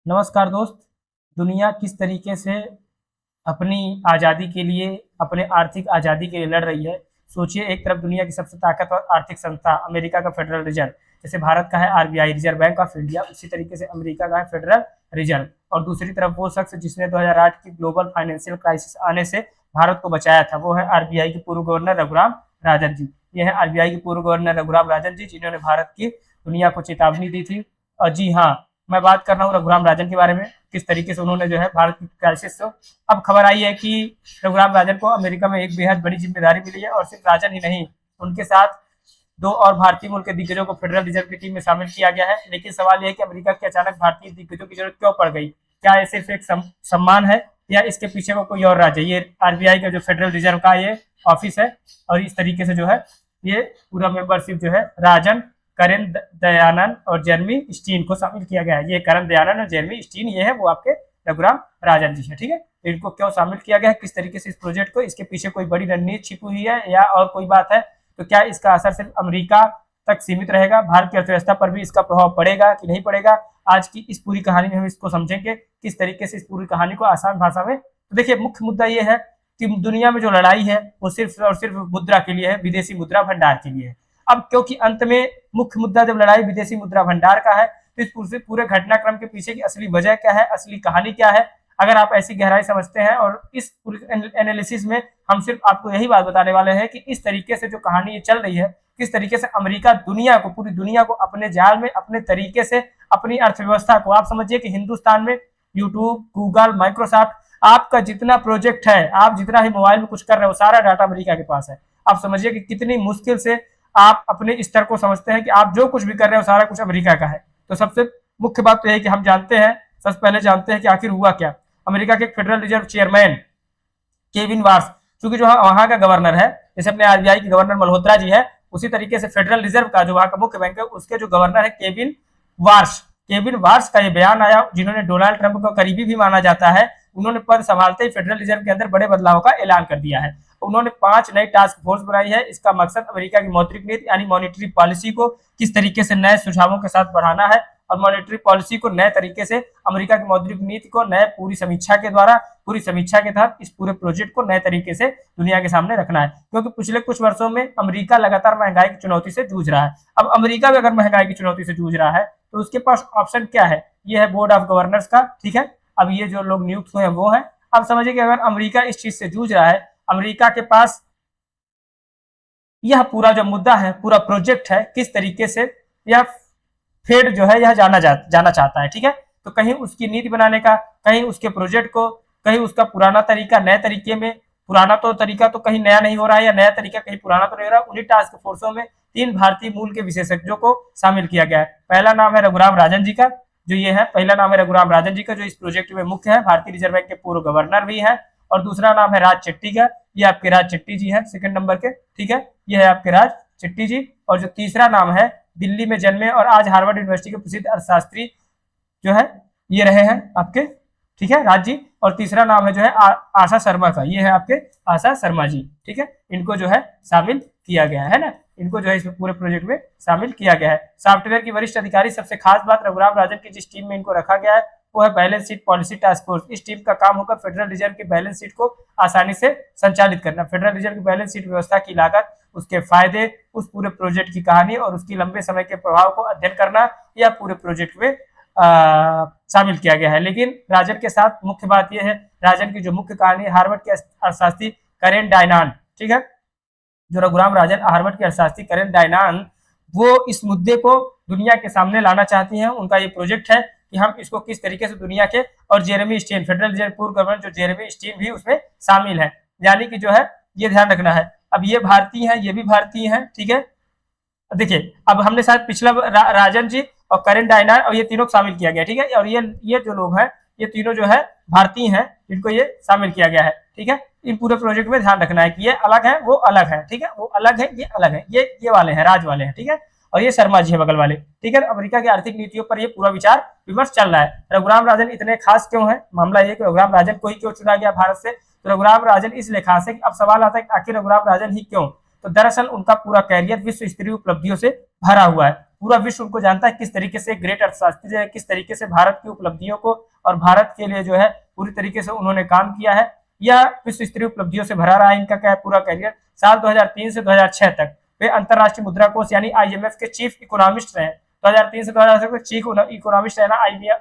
नमस्कार दोस्त। दुनिया किस तरीके से अपनी आज़ादी के लिए, अपने आर्थिक आज़ादी के लिए लड़ रही है। सोचिए, एक तरफ दुनिया की सबसे ताकतवर आर्थिक संस्था अमेरिका का फेडरल रिजर्व, जैसे भारत का है RBI, reserve bank of India, उसी तरीके से अमेरिका का है फेडरल रिजर्व। और दूसरी तरफ वो शख्स जिसने 2008 की ग्लोबल फाइनेंशियल क्राइसिस आने से भारत को बचाया था, वो है आरबीआई के पूर्व गवर्नर रघुराम राजन जी। ये है आरबीआई के पूर्व गवर्नर रघुराम राजन जी, जिन्होंने भारत की दुनिया को चेतावनी दी थी। और जी हाँ, मैं बात कर रहा हूँ रघुराम राजन के बारे में, किस तरीके से उन्होंने जो है भारत की क्राइसिस से। अब खबर आई है कि रघुराम राजन को अमेरिका में एक बेहद बड़ी जिम्मेदारी मिली है, और सिर्फ राजन ही नहीं, उनके साथ दो और भारतीय मूल के दिग्गजों को फेडरल रिजर्व की टीम में शामिल किया गया है। लेकिन सवाल यह है कि अमेरिका की अचानक भारतीय दिग्गजों की जरूरत क्यों पड़ गई। क्या ये सिर्फ एक सम्मान है, या इसके पीछे को कोई और राज है। ये आरबीआई का जो फेडरल रिजर्व का ये ऑफिस है, और इस तरीके से जो है ये पूरा मेंबरशिप जो है राजन, करेन दयानंद और जेरमी स्टीन को शामिल किया गया है। ये करण दयानंद और जेरमी स्टीन, ये है वो आपके रघुराम राजन जी है। ठीक है, इनको क्यों शामिल किया गया है, किस तरीके से इस प्रोजेक्ट को, इसके पीछे कोई बड़ी रणनीति छिपी हुई है या और कोई बात है। तो क्या इसका असर सिर्फ अमेरिका तक सीमित रहेगा, भारत की अर्थव्यवस्था पर भी इसका प्रभाव पड़ेगा कि नहीं पड़ेगा। आज की इस पूरी कहानी में हम इसको समझेंगे, किस तरीके से इस पूरी कहानी को आसान भाषा में। तो देखिए, मुख्य मुद्दा ये है कि दुनिया में जो लड़ाई है वो सिर्फ और सिर्फ मुद्रा के लिए है, विदेशी मुद्रा भंडार के लिए है। अब क्योंकि अंत में मुख्य मुद्दा जब लड़ाई विदेशी मुद्रा भंडार का है, तो इस पूरे घटनाक्रम के पीछे की असली वजह क्या है, असली कहानी क्या है। अगर आप ऐसी गहराई समझते हैं, और इस पूरी एनालिसिस में हम सिर्फ आपको यही बात बताने वाले हैं कि इस तरीके से जो कहानी ये चल रही है, किस तरीके से अमेरिका दुनिया को, पूरी दुनिया को अपने जाल में, अपने तरीके से, अपनी अर्थव्यवस्था को, आप समझिए कि हिंदुस्तान में यूट्यूब, गूगल, माइक्रोसॉफ्ट, आपका जितना प्रोजेक्ट है, आप जितना ही मोबाइल में कुछ कर रहे हो, सारा डाटा अमेरिका के पास है। आप समझिए कि कितनी मुश्किल से आप अपने स्तर को समझते हैं कि आप जो कुछ भी कर रहे हो सारा कुछ अमेरिका का है। तो सबसे मुख्य बात तो यह है कि हम जानते हैं, सबसे पहले जानते हैं कि आखिर हुआ क्या। अमेरिका के federal reserve chairman Kevin wars, चूंकि जो वहां का गवर्नर है, जैसे अपने आरबीआई के गवर्नर मल्होत्रा जी है, उसी तरीके से फेडरल रिजर्व का जो वहां का मुख्य बैंक है, उसके जो गवर्नर है केविन वार्स का ये बयान आया, जिन्होंने डोनाल्ड ट्रंप को करीबी भी माना जाता है। उन्होंने पद संभालते ही फेडरल रिजर्व के अंदर बड़े बदलाव का ऐलान कर दिया है। उन्होंने 5 नई टास्क फोर्स बनाई है। इसका मकसद अमेरिका की मौद्रिक नीति यानी मॉनेटरी पॉलिसी को किस तरीके से नए सुझावों के साथ बढ़ाना है, और मॉनेटरी पॉलिसी को नए तरीके से, अमेरिका की मौद्रिक नीति को नए पूरी समीक्षा के द्वारा, पूरी समीक्षा के तहत इस पूरे प्रोजेक्ट को नए तरीके से दुनिया के सामने रखना है। क्योंकि पिछले कुछ वर्षों में अमेरिका लगातार महंगाई की चुनौती से जूझ रहा है। अब अमेरिका भी अगर महंगाई की चुनौती से जूझ रहा है, तो उसके पास ऑप्शन क्या है। ये है बोर्ड ऑफ गवर्नर्स का, ठीक है। अब ये जो लोग नियुक्त हुए हैं वो है। अब समझिए कि अगर अमेरिका इस चीज से जूझ रहा है, अमेरिका के पास यह पूरा जो मुद्दा है, पूरा प्रोजेक्ट है, किस तरीके से यह फेड जो है यह जाना चाहता है, ठीक है। तो कहीं उसकी नीति बनाने का, कहीं उसके प्रोजेक्ट को, कहीं उसका पुराना तरीका नए तरीके में, पुराना तो तरीका तो कहीं नया नहीं हो रहा है, या नया तरीका कहीं पुराना तो नहीं हो रहा। उन्हीं टास्क फोर्सों में 3 भारतीय मूल के विशेषज्ञों को शामिल किया गया है। पहला नाम है रघुराम राजन जी का, जो ये है पहला नाम है रघुराम राजन जी का, जो इस प्रोजेक्ट में मुख्य है, भारतीय रिजर्व बैंक के पूर्व गवर्नर भी है। और दूसरा नाम है राज चट्टी का, ये आपके राज चट्टी जी है, सेकंड नंबर के, ठीक है। ये है आपके राज चट्टी जी। और जो तीसरा नाम है, दिल्ली में जन्मे और आज हार्वर्ड यूनिवर्सिटी के प्रसिद्ध अर्थशास्त्री जो है, ये रहे हैं आपके, ठीक है, राज जी। और तीसरा नाम है जो है आशा शर्मा का, ये है आपके आशा शर्मा जी, ठीक है। इनको जो है शामिल किया गया है ना, इनको जो है इस पूरे प्रोजेक्ट में शामिल किया गया है। सॉफ्टवेयर की वरिष्ठ अधिकारी, सबसे खास बात रघुराम राजन की जिस टीम में इनको रखा गया है, वो है balance sheet policy task force. इस टीम का काम होगा फेडरल रिजर्व की बैलेंस शीट को आसानी से संचालित करना, फेडरल रिजर्व की बैलेंस शीट व्यवस्था की लागत, उसके फायदे, उस पूरे प्रोजेक्ट की कहानी और उसकी लंबे समय के प्रभाव को अध्ययन करना, यह पूरे प्रोजेक्ट में शामिल किया गया है। लेकिन राजन के साथ मुख्य बात यह है, राजन की जो मुख्य कहानी है, हार्वर्ड के अर्थशास्त्री करेन डायनान, ठीक है, जो रघुराम राजन हार्वर्ड के अर्थशास्त्री करेन डायनान, वो इस मुद्दे को दुनिया के सामने लाना चाहती हैं। उनका ये प्रोजेक्ट है कि हम इसको किस तरीके से दुनिया के, और जेरेमी स्टीन, फेडरल रिजर्व पूर्व गवर्नर जो जेरेमी स्टीन भी उसमें शामिल है, यानी कि जो है ये ध्यान रखना है। अब ये भारतीय है, ये भी भारतीय है, ठीक है। देखिए, अब हमने शायद पिछला राजन जी और करेन डायनान और ये तीनों शामिल किया गया, ठीक है। और ये जो लोग हैं, ये तीनों जो है भारतीय हैं, जिनको ये शामिल किया गया है, ठीक है। इन पूरे प्रोजेक्ट में ध्यान रखना है कि ये अलग है, वो अलग है, ठीक है, वो अलग है, ये अलग है, ये वाले हैं, राज वाले हैं, ठीक है। और ये शर्मा जी है बगल वाले, ठीक है। अमेरिका की आर्थिक नीतियों पर ये पूरा विचार विमर्श चल रहा है। रघुराम राजन इतने खास क्यों है, मामला ये कि रघुराम राजन को ही क्यों चुना गया भारत से। तो रघुराम राजन इस लिहाज से, अब सवाल आता है आखिर रघुराम राजन ही क्यों। तो दरअसल उनका पूरा कैरियर विश्व स्तरीय उपलब्धियों से भरा हुआ है। पूरा विश्व उनको जानता है, किस तरीके से ग्रेट अर्थशास्त्री है, किस तरीके से भारत की उपलब्धियों को और भारत के लिए जो है पूरी तरीके से उन्होंने काम किया है। यह विश्व स्तरीय उपलब्धियों से भरा रहा है इनका क्या पूरा करियर। साल 2003 से 2006 तक वे अंतरराष्ट्रीय मुद्रा कोष यानी IMF के चीफ इकोनॉमिस्ट रहे। 2003 से 2006 तक चीफ इकोनॉमिस्ट रहना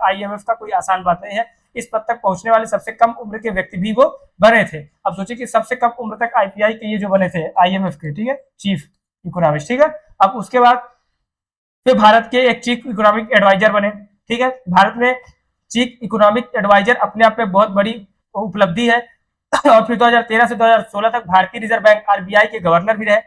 IMF का कोई आसान बात नहीं है। इस पद तक पहुंचने वाले सबसे कम उम्र के व्यक्ति भी वो बने थे। अब सोचिए कि सबसे कम उम्र तक IPI के ये जो बने थे IMF के, ठीक है, चीफ इकोनॉमिस्ट, ठीक है। अब उसके बाद फिर भारत के एक चीफ इकोनॉमिक एडवाइजर बने, ठीक है। भारत में चीफ इकोनॉमिक एडवाइजर अपने आप में बहुत बड़ी उपलब्धि है। और फिर 2013 से 2016 तक भारतीय रिजर्व बैंक RBI के गवर्नर भी रहे।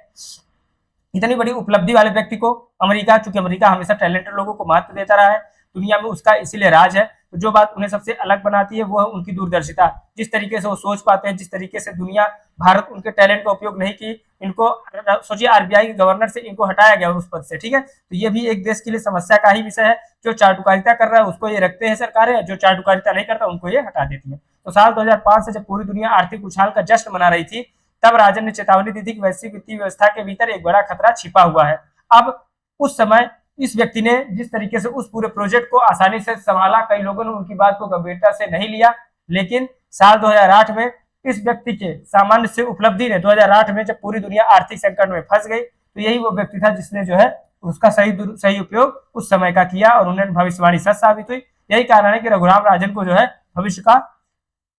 इतनी बड़ी उपलब्धि वाले व्यक्ति को अमेरिका, चूंकि अमेरिका हमेशा टैलेंटेड लोगों को महत्व देता रहा है दुनिया में, उसका इसीलिए राज है। तो जो बात उन्हें सबसे अलग बनाती है वो है उनकी दूरदर्शिता, जिस तरीके से वो सोच पाते हैं, जिस तरीके से दुनिया भारत उनके टैलेंट का उपयोग नहीं की। इनको सोचिए RBI के गवर्नर से इनको हटाया गया उस पद से, ठीक है। तो ये भी एक देश के लिए समस्या का ही विषय है। जो चाटुकारिता कर रहा है उसको ये रखते हैं सरकारें, जो चाटुकारिता नहीं करता उनको ये हटा देती है। तो साल 2005 से जब पूरी दुनिया आर्थिक उछाल का जश्न मना रही थी, तब राजन ने चेतावनी दी थी कि वैश्विक वित्तीय व्यवस्था के भीतर एक बड़ा खतरा छिपा हुआ है। अब उस समय इस व्यक्ति ने जिस तरीके से उस पूरे प्रोजेक्ट को आसानी से संभाला, कई लोगों ने उनकी बात को गंभीरता से नहीं लिया, लेकिन साल 2008 में इस व्यक्ति के सामान्य से उपलब्धि ने 2008 में जब पूरी दुनिया आर्थिक संकट में फंस गई, तो यही वो व्यक्ति था जिसने जो है उसका सही उपयोग उस समय का किया और उन्हें भविष्यवाणी सच साबित हुई। यही कारण है कि रघुराम राजन को जो है भविष्य का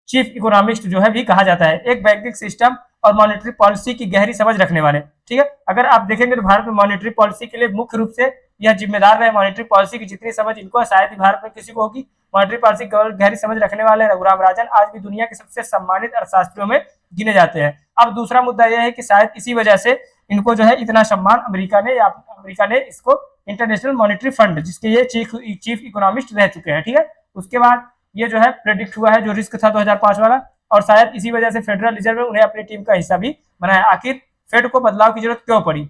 चीफ इकोनॉमिस्ट जो है भी कहा जाता है। एक बैंकिंग सिस्टम और मॉनेटरी पॉलिसी की गहरी समझ रखने वाले, ठीक है। अगर आप देखेंगे तो भारत में मॉनेटरी पॉलिसी के लिए मुख्य रूप से यह जिम्मेदार रहे। मॉनेटरी पॉलिसी की जितनी समझ इनको शायद ही भारत में किसी को होगी। मॉनेटरी पॉलिसी की गहरी समझ रखने वाले रघुराम राजन आज भी दुनिया के सबसे सम्मानित अर्थशास्त्रियों में गिने जाते हैं। अब दूसरा मुद्दा यह है कि शायद इसी वजह से इनको जो है इतना सम्मान अमेरिका ने इसको इंटरनेशनल मॉनेटरी फंड, जिसके ये चीफ इकोनॉमिस्ट रह चुके हैं, ठीक है। उसके बाद ये जो है प्रेडिक्ट हुआ है जो रिस्क था 2005 वाला, और शायद इसी वजह से फेडरल रिजर्व ने उन्हें अपनी टीम का हिस्सा भी बनाया। आखिर फेड को बदलाव की जरूरत क्यों पड़ी?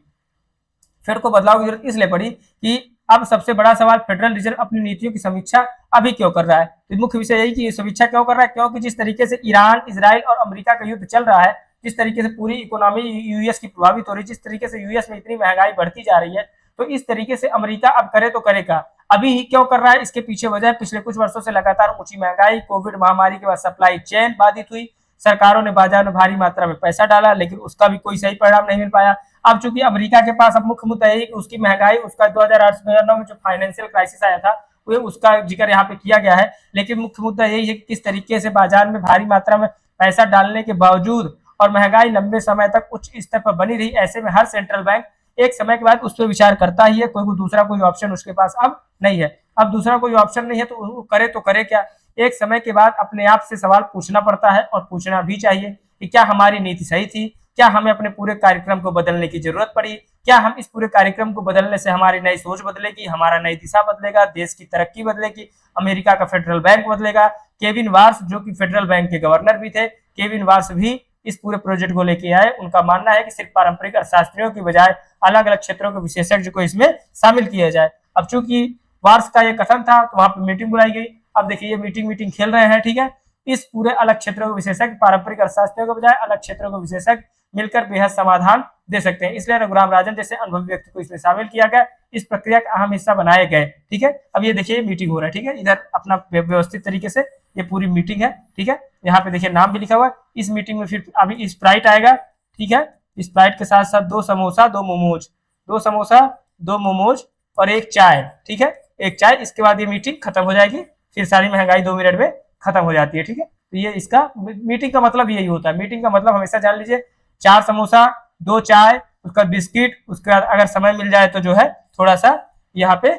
फेड को बदलाव की जरूरत इसलिए पड़ी कि अब सबसे बड़ा सवाल फेडरल रिजर्व अपनी नीतियों की समीक्षा अभी क्यों कर रहा है। तो मुख्य विषय यही कि ये समीक्षा क्यों कर रहा है, क्योंकि जिस तरीके से ईरान, इजराइल और अमेरिका का युद्ध चल रहा है, जिस तरीके से पूरी इकोनॉमी यूएस की प्रभावित हो रही है, जिस तरीके से यूएस में इतनी महंगाई बढ़ती जा रही है, तो इस तरीके से अमेरिका अब करे तो करे क्या, अभी ही क्यों कर रहा है, इसके पीछे वजह पिछले कुछ वर्षों से लगातार ऊंची महंगाई, कोविड महामारी के बाद सप्लाई चेन बाधित हुई, सरकारों ने बाजार में भारी मात्रा में पैसा डाला लेकिन उसका भी कोई सही परिणाम नहीं मिल पाया। अब चूंकि अमेरिका के पास अब मुख्य मुद्दा यही कि उसकी महंगाई, उसका 2008-2009 में जो फाइनेंशियल क्राइसिस आया था वो उसका जिक्र यहाँ पे किया गया है, लेकिन मुख्य मुद्दा यही है कि किस तरीके से बाजार में भारी मात्रा में पैसा डालने के बावजूद और महंगाई लंबे समय तक उच्च स्तर पर बनी रही। ऐसे में हर सेंट्रल बैंक एक समय के बाद उस पर विचार करता ही है, कोई ऑप्शन उसके पास अब नहीं है। अब दूसरा कोई ऑप्शन नहीं है तो करे क्या, एक समय के बाद अपने आप से सवाल पूछना पड़ता है और पूछना भी चाहिए कि क्या हमारी नीति सही थी, क्या हमें अपने पूरे कार्यक्रम को बदलने की जरूरत पड़ी, क्या हम इस पूरे कार्यक्रम को बदलने से हमारी नई सोच बदलेगी, हमारा नई दिशा बदलेगा, देश की तरक्की बदलेगी, अमेरिका का फेडरल बैंक बदलेगा। केविन वार्स जो कि फेडरल बैंक के गवर्नर भी थे, केविन वार्स भी इस पूरे प्रोजेक्ट को लेके आए। उनका मानना है कि सिर्फ पारंपरिक अर्थशास्त्रियों की बजाय अलग अलग क्षेत्रों के विशेषज्ञ को इसमें शामिल किया जाए। अब चूंकि वार्स का ये कथन था तो वहां पर मीटिंग बुलाई गई। अब देखिए ये मीटिंग खेल रहे हैं, ठीक है। इस पूरे अलग क्षेत्रों के विशेषज्ञ पारंपरिक अर्थशास्त्रियों के बजाय अलग क्षेत्रों के विशेषज्ञ मिलकर बेहद समाधान दे सकते हैं, इसलिए रघुराम राजन जैसे अनुभवी व्यक्ति को इसमें शामिल किया गया, इस प्रक्रिया का अहम हिस्सा बनाए गए, ठीक है। अब ये देखिए मीटिंग हो रहा है, ठीक है, इधर अपना व्यवस्थित तरीके से ये पूरी मीटिंग है, ठीक है। यहाँ पे देखिए नाम भी लिखा हुआ है। इस मीटिंग में फिर अभी स्प्राइट आएगा, ठीक है। स्प्राइट के साथ साथ 2 समोसा 2 मोमोज, 2 समोसा 2 मोमोज और 1 चाय, ठीक है, 1 चाय। इसके बाद ये मीटिंग खत्म हो जाएगी, फिर सारी महंगाई 2 मिनट में खत्म हो जाती है, ठीक है। तो ये इसका मीटिंग का मतलब यही होता है। मीटिंग का मतलब हमेशा जान लीजिए 4 समोसा 2 चाय, उसका बिस्किट, उसके बाद अगर समय मिल जाए तो जो है थोड़ा सा यहाँ पे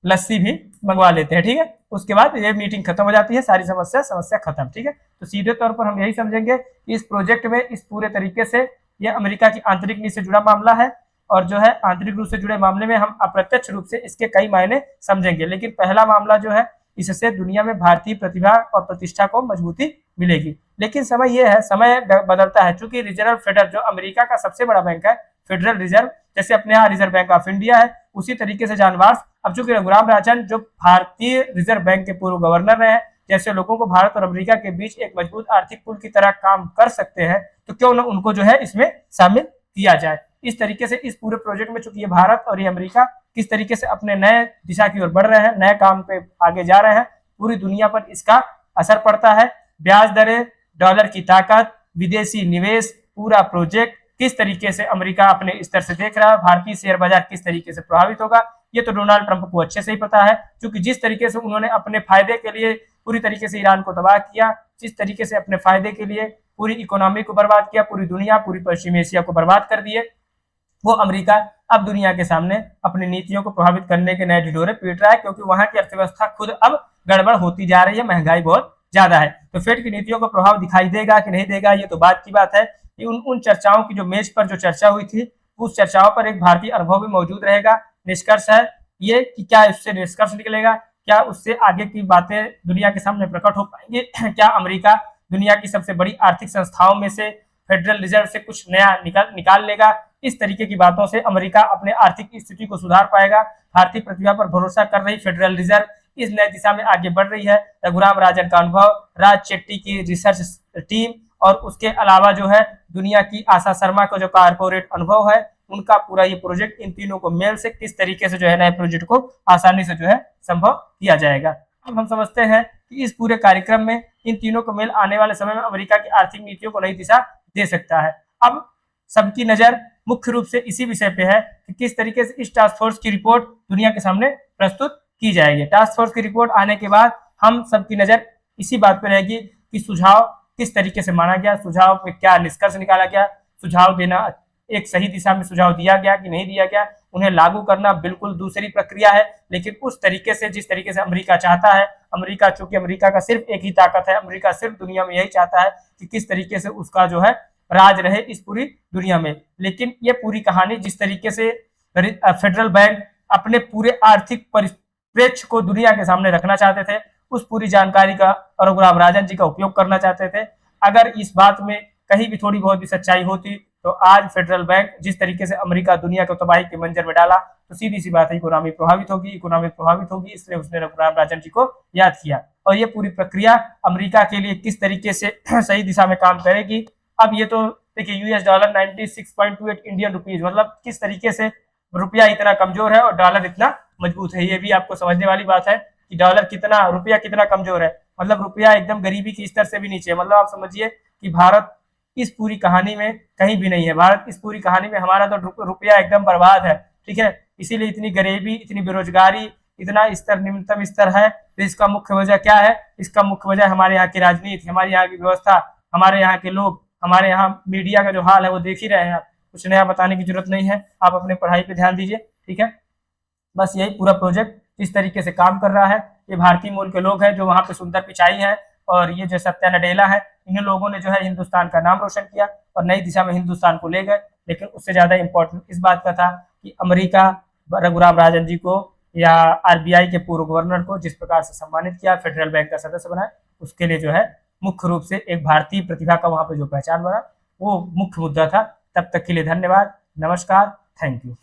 लस्सी भी मंगवा लेते हैं, ठीक है। उसके बाद ये मीटिंग खत्म हो जाती है, सारी समस्या खत्म, ठीक है। तो सीधे तौर पर हम यही समझेंगे कि इस प्रोजेक्ट में इस पूरे तरीके से यह अमेरिका की आंतरिक नीति से जुड़ा मामला है, और जो है आंतरिक रूप से जुड़े मामले में हम अप्रत्यक्ष रूप से इसके कई मायने समझेंगे। लेकिन पहला मामला जो है, इससे दुनिया में भारतीय प्रतिभा और प्रतिष्ठा को मजबूती मिलेगी। लेकिन समय यह है, समय बदलता है, चूंकि रिजर्व फेडरल जो अमेरिका का सबसे बड़ा बैंक है, फेडरल रिजर्व, जैसे अपने यहाँ रिजर्व बैंक ऑफ इंडिया है, उसी तरीके से जानवार्स अब चूंकि रघुराम राजन जो भारतीय रिजर्व बैंक के पूर्व गवर्नर रहे, जैसे लोगों को भारत और अमेरिका के बीच एक मजबूत आर्थिक पुल की तरह काम कर सकते हैं, तो क्यों न उनको जो है इसमें शामिल किया जाए। इस तरीके से इस पूरे प्रोजेक्ट में चूंकि ये भारत और ये अमेरिका किस तरीके से अपने नए दिशा की ओर बढ़ रहे हैं, नए काम पे आगे जा रहे हैं, पूरी दुनिया पर इसका असर पड़ता है। ब्याज दरें, डॉलर की ताकत, विदेशी निवेश, पूरा प्रोजेक्ट किस तरीके से अमेरिका अपने स्तर से देख रहा है, भारतीय शेयर बाजार किस तरीके से प्रभावित होगा, ये तो डोनाल्ड ट्रंप को अच्छे से ही पता है, क्योंकि जिस तरीके से उन्होंने अपने फायदे के लिए पूरी तरीके से ईरान को तबाह किया, जिस तरीके से अपने फायदे के लिए पूरी इकोनॉमी को बर्बाद किया, पूरी दुनिया, पूरी पश्चिमी एशिया को बर्बाद कर दिए, वो अमेरिका अब दुनिया के सामने अपनी नीतियों को प्रभावित करने के नए ढिढोरे पीट रहा है, क्योंकि वहां की अर्थव्यवस्था खुद अब गड़बड़ होती जा रही है, महंगाई बहुत ज्यादा है। तो फेड की नीतियों का प्रभाव दिखाई देगा कि नहीं देगा, ये तो बात की बात है कि उन चर्चाओं की जो मेज पर जो चर्चा हुई थी, उस चर्चाओं पर एक भारतीय अनुभव भी मौजूद रहेगा। निष्कर्ष है ये कि क्या इससे निष्कर्ष निकलेगा, क्या उससे आगे की बातें दुनिया के सामने प्रकट हो पाएंगे, क्या अमेरिका दुनिया की सबसे बड़ी आर्थिक संस्थाओं में से फेडरल रिजर्व से कुछ नया निकाल लेगा। इस तरीके की बातों से अमेरिका अपने आर्थिक स्थिति को सुधार पाएगा। भारतीय प्रतिभा पर भरोसा कर रही फेडरल रिजर्व इस नई दिशा में आगे बढ़ रही है। रघुराम राजन का अनुभव, राज चेट्टी की रिसर्च टीम और उसके अलावा जो है दुनिया की आशा शर्मा का जो कारपोरेट अनुभव है, उनका पूरा ये प्रोजेक्ट, इन तीनों को मेल से किस तरीके से जो है नए प्रोजेक्ट को आसानी से जो है संभव किया जाएगा। अब हम समझते हैं कि इस पूरे कार्यक्रम में इन तीनों को मेल आने वाले समय में अमेरिका की आर्थिक नीतियों को नई दिशा दे सकता है। अब सबकी नजर मुख्य रूप से इसी विषय पे है कि किस तरीके से इस टास्क फोर्स की रिपोर्ट दुनिया के सामने प्रस्तुत की जाएगी। टास्क फोर्स की रिपोर्ट आने के बाद हम सबकी नजर इसी बात पे रहेगी कि सुझाव किस तरीके से माना गया, सुझाव पे क्या निष्कर्ष निकाला गया, सुझाव देना एक सही दिशा में सुझाव दिया गया कि नहीं दिया गया, उन्हें लागू करना बिल्कुल दूसरी प्रक्रिया है, लेकिन उस तरीके से जिस तरीके से अमेरिका चाहता है, अमेरिका चूंकि अमेरिका का सिर्फ एक ही ताकत है, अमेरिका सिर्फ दुनिया में यही चाहता है कि किस तरीके से उसका जो है राज रहे इस पूरी दुनिया में। लेकिन ये पूरी कहानी जिस तरीके से फेडरल बैंक अपने पूरे आर्थिक परिप्रेक्ष्य को दुनिया के सामने रखना चाहते थे, उस पूरी जानकारी का और रघुराम राजन जी का उपयोग करना चाहते थे। अगर इस बात में कहीं भी थोड़ी बहुत भी सच्चाई होती तो आज फेडरल बैंक जिस तरीके से अमेरिका दुनिया को तबाही के मंजर में डाला, तो सीधी सी बात है इकोनॉमी प्रभावित होगी, इसलिए उसने रघुराम राजन जी को याद किया। और ये पूरी प्रक्रिया अमेरिका के लिए किस तरीके से सही दिशा में काम करेगी। अब ये तो देखिए यूएस डॉलर 96.28 इंडियन रुपीज, मतलब किस तरीके से रुपया इतना कमजोर है और डॉलर इतना मजबूत है, ये भी आपको समझने वाली बात है कि डॉलर कितना, रुपया कितना कमजोर है, मतलब रुपया एकदम गरीबी के स्तर से भी नीचे है। मतलब आप समझिए कि भारत इस पूरी कहानी में कहीं भी नहीं है, भारत इस पूरी कहानी में हमारा तो रुपया एकदम बर्बाद है, ठीक है। इसीलिए इतनी गरीबी, इतनी बेरोजगारी, इतना स्तर निम्नतम स्तर है। तो इसका मुख्य वजह क्या है? इसका मुख्य वजह हमारे यहाँ की राजनीति, हमारे यहाँ की व्यवस्था, हमारे यहाँ के लोग, हमारे यहाँ मीडिया का जो हाल है वो देख ही रहे हैं। कुछ नया बताने की जरूरत नहीं है, आप अपने पढ़ाई पे ध्यान दीजिए, ठीक है। बस यही पूरा प्रोजेक्ट इस तरीके से काम कर रहा है। ये भारतीय मूल के लोग हैं जो वहाँ पे सुंदर पिचाई है, और ये जो सत्या नडेला है, इन लोगों ने जो है हिंदुस्तान का नाम रोशन किया और नई दिशा में हिंदुस्तान को ले गए। लेकिन उससे ज्यादा इंपॉर्टेंट इस बात का था कि अमेरिका रघुराम राजन जी को या आरबीआई के पूर्व गवर्नर को जिस प्रकार से सम्मानित किया, फेडरल बैंक का सदस्य बनाया, उसके लिए जो है मुख्य रूप से एक भारतीय प्रतिभा का वहां पे जो पहचान बना, वो मुख्य मुद्दा था। तब तक के लिए धन्यवाद, नमस्कार, थैंक यू।